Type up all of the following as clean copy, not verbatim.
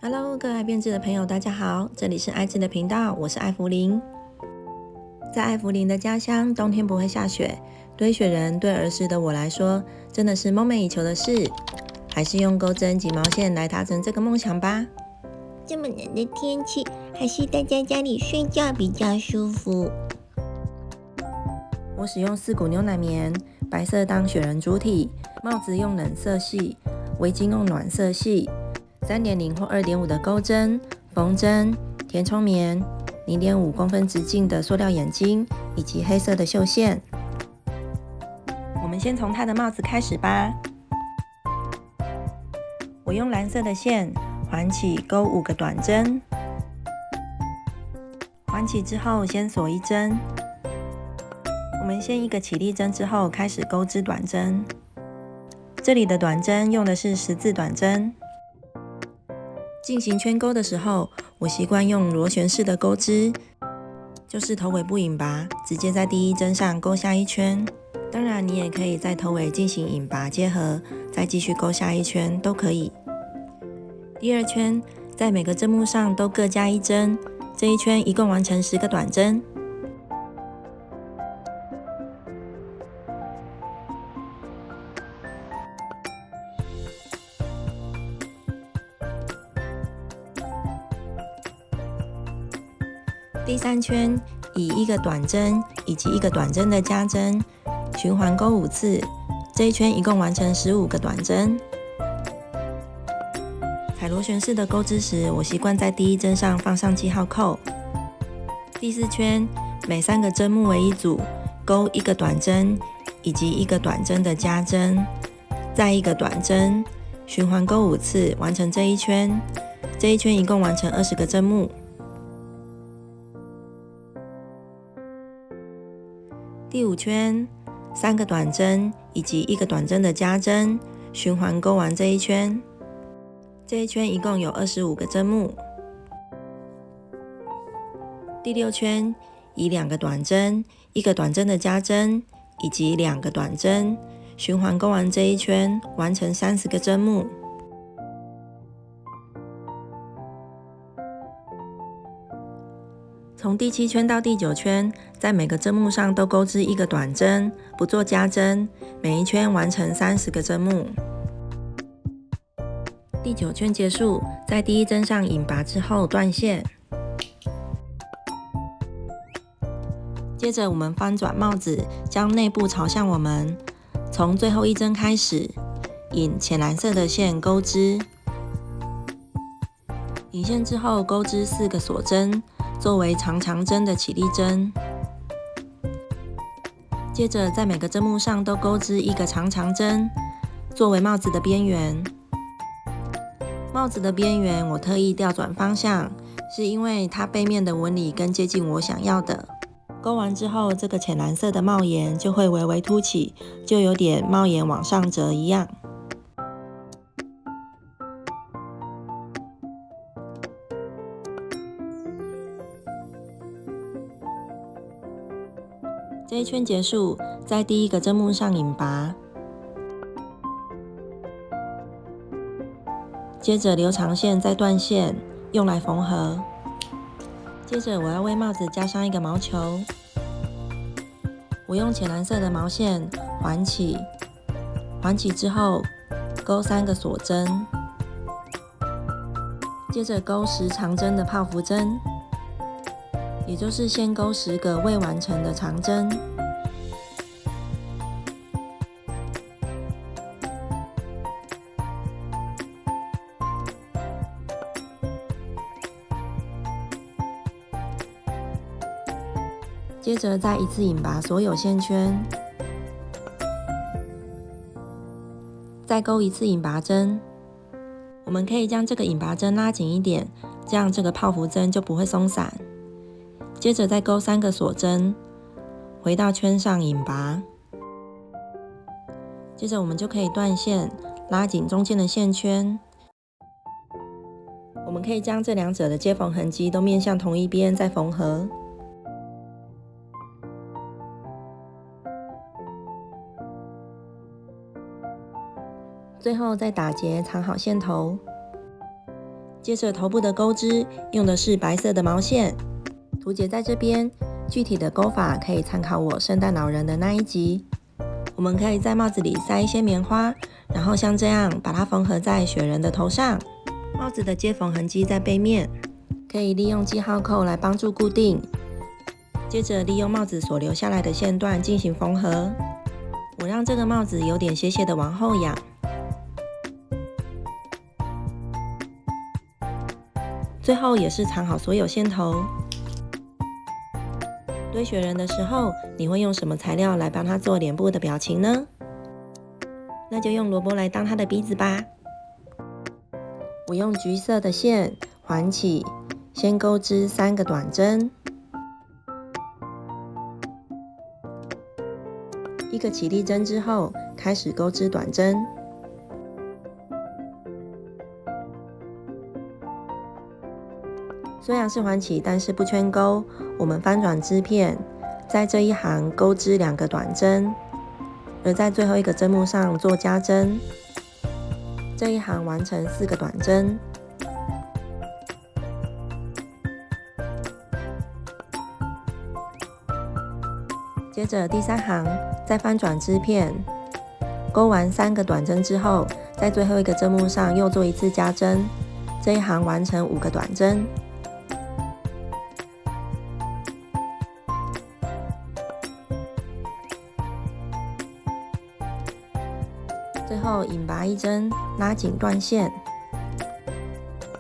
Hello，各位爱编织的朋友，大家好，这里是爱织的频道，我是艾芙琳。在艾芙琳的家乡，冬天不会下雪，堆雪人对儿时的我来说，真的是梦寐以求的事。还是用钩针及毛线来达成这个梦想吧。这么冷的天气，还是待在家里睡觉比较舒服。我使用4股牛奶棉，白色当雪人主体，帽子用冷色系，围巾用暖色系。3.0 或 2.5 的钩针、缝针、填充棉、0.5公分直径的塑料眼睛，以及黑色的绣线。我们先从它的帽子开始吧。我用蓝色的线环起，钩5个短针。环起之后，先锁1针。我们先1个起立针之后，开始钩织短针。这里的短针用的是10字短针。进行圈钩的时候，我习惯用螺旋式的钩织，就是头尾不引拔，直接在第1针上钩下1圈。当然，你也可以在头尾进行引拔结合，再继续钩下1圈都可以。第2圈，在每个针目上都各加1针，这1圈一共完成10个短针。第3圈，以1个短针以及1个短针的加针，循环钩5次，这1圈一共完成15个短针。踩螺旋式的钩织时，我习惯在第1针上放上记号扣。第4圈，每3个针目为1组，钩1个短针以及1个短针的加针，再1个短针，循环钩5次，完成这1圈。这1圈一共完成20个针目。第5圈，3个短针以及1个短针的加针，循环钩完这1圈。这1圈一共有25个针目。第6圈，以2个短针、1个短针的加针以及2个短针，循环钩完这1圈，完成30个针目。从第7圈到第9圈，在每个针目上都钩织1个短针，不做加针，每1圈完成30个针目。第9圈结束，在第1针上引拔之后断线。接着我们翻转帽子，将内部朝向我们，从最后1针开始，引浅蓝色的线钩织。引线之后钩织4个锁针，作为长针的起立针。接着在每个针目上都钩织1个长针，作为帽子的边缘。帽子的边缘我特意调转方向，是因为它背面的纹理更接近我想要的。钩完之后，这个浅蓝色的帽檐就会微微凸起，就有点帽檐往上折一样。这1圈结束，在第1个针目上引拔，接着留长线再断线，用来缝合。接着我要为帽子加上1个毛球，我用浅蓝色的毛线环起，环起之后钩3个锁针，接着钩10长针的泡芙针，也就是先钩10个未完成的长针。接着再一次引拔所有线圈，再钩1次引拔针。我们可以将这个引拔针拉紧一点，这样这个泡芙针就不会松散。接着再钩3个锁针，回到圈上引拔。接着我们就可以断线，拉紧中间的线圈。我们可以将这2者的接缝痕迹都面向同一边再缝合。最后再打结藏好线头。接着头部的钩织用的是白色的毛线，图解在这边，具体的钩法可以参考我圣诞老人的那一集。我们可以在帽子里塞一些棉花，然后像这样把它缝合在雪人的头上。帽子的接缝痕迹在背面，可以利用记号扣来帮助固定。接着利用帽子所留下来的线段进行缝合。我让这个帽子有点斜斜的往后仰。最后也是藏好所有线头。堆雪人的时候，你会用什么材料来帮他做脸部的表情呢？那就用萝卜来当他的鼻子吧。我用橘色的线环起，先钩织3个短针，1个起立针之后，开始钩织短针。虽然是环起，但是不圈钩。我们翻转织片，在这一行钩织2个短针，而在最后一个针目上做加针。这一行完成4个短针。接着第3行再翻转织片，钩完3个短针之后，在最后一个针目上又做1次加针。这一行完成5个短针。最后引拔1针，拉紧断线。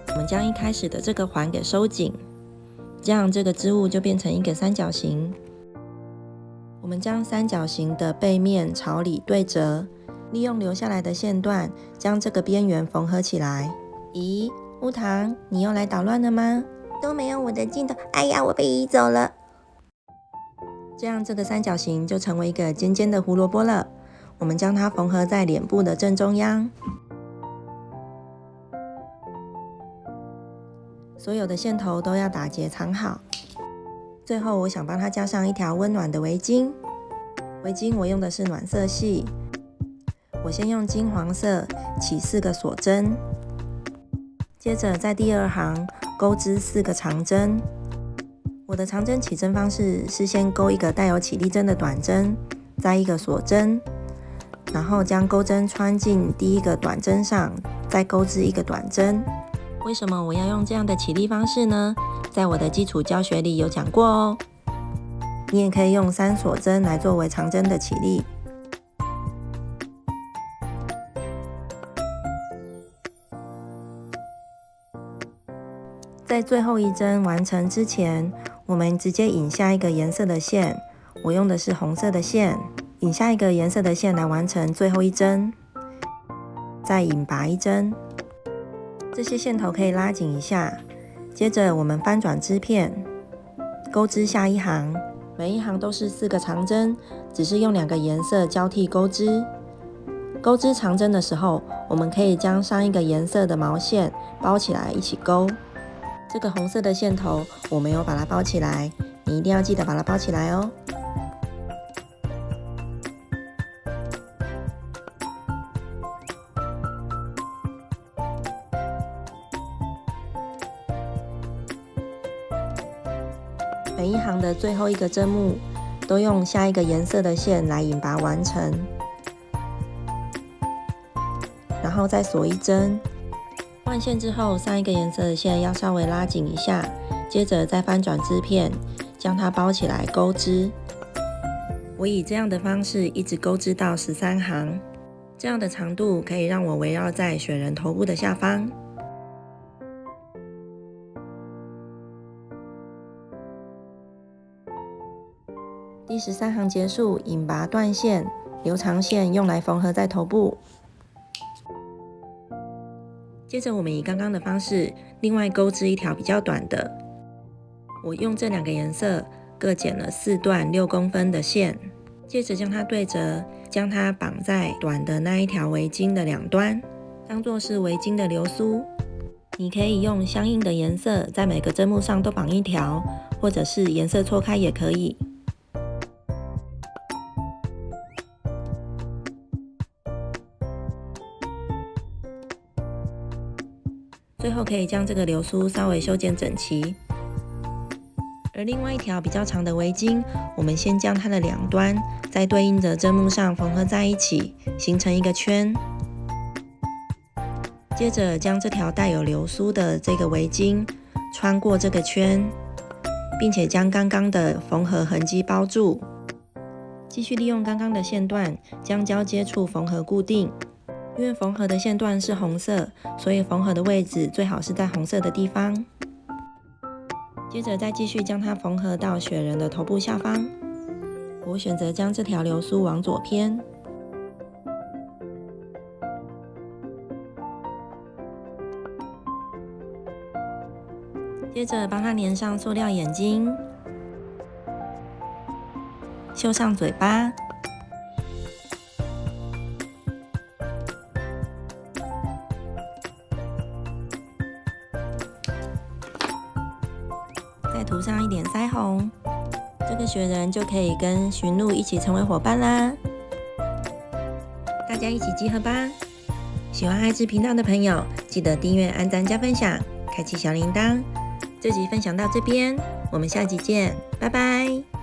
我们将一开始的这个环给收紧，这样这个织物就变成一个三角形。我们将三角形的背面朝里对折，利用留下来的线段将这个边缘缝合起来。咦，乌糖，你又来捣乱了吗？都没有我的镜头，哎呀，我被移走了。这样这个三角形就成为一个尖尖的胡萝卜了。我们将它缝合在脸部的正中央。所有的线头都要打结藏好。最后我想帮它加上一条温暖的围巾。围巾我用的是暖色系。我先用金黄色起4个锁针，接着在第2行钩织4个长针。我的长针起针方式是先钩一个带有起立针的短针，再1个锁针，然后将钩针穿进第1个短针上，再钩织1个短针。为什么我要用这样的起立方式呢？在我的基础教学里有讲过哦。你也可以用3锁针来作为长针的起立。在最后1针完成之前，我们直接引下一个颜色的线，我用的是红色的线。引下一个颜色的线来完成最后1针，再引拔1针。这些线头可以拉紧一下。接着我们翻转织片，钩织下一行，每一行都是4个长针，只是用2个颜色交替钩织。钩织长针的时候，我们可以将上一个颜色的毛线包起来一起钩。这个红色的线头我没有把它包起来，你一定要记得把它包起来哦。每一行的最后一个针目都用下一个颜色的线来引拔完成，然后再锁1针。换线之后，上一个颜色的线要稍微拉紧一下，接着再翻转织片，将它包起来钩织。我以这样的方式一直钩织到13行，这样的长度可以让我围绕在雪人头部的下方。第13行结束，引拔断线，留长线用来缝合在头部。接着我们以刚刚的方式，另外钩织一条比较短的。我用这2个颜色各剪了4段6公分的线，接着将它对折，将它绑在短的那一条围巾的2端，当做是围巾的流苏。你可以用相应的颜色在每个针目上都绑一条，或者是颜色错开也可以。最后后可以将这个流苏稍微修剪整齐。而另外一条比较长的围巾，我们先将它的两端在对应的针目上缝合在一起，形成一个圈。接着将这条带有流苏的这个围巾穿过这个圈，并且将刚刚的缝合痕迹包住。继续利用刚刚的线段将交接处缝合固定。因为缝合的线段是红色，所以缝合的位置最好是在红色的地方。接着再继续将它缝合到雪人的头部下方。我选择将这条流苏往左偏，接着帮它粘上塑料眼睛，绣上嘴巴，再涂上一点腮红，这个雪人就可以跟驯鹿一起成为伙伴啦！大家一起集合吧！喜欢爱智频道的朋友，记得订阅、按赞、加分享，开启小铃铛。这集分享到这边，我们下集见，拜拜！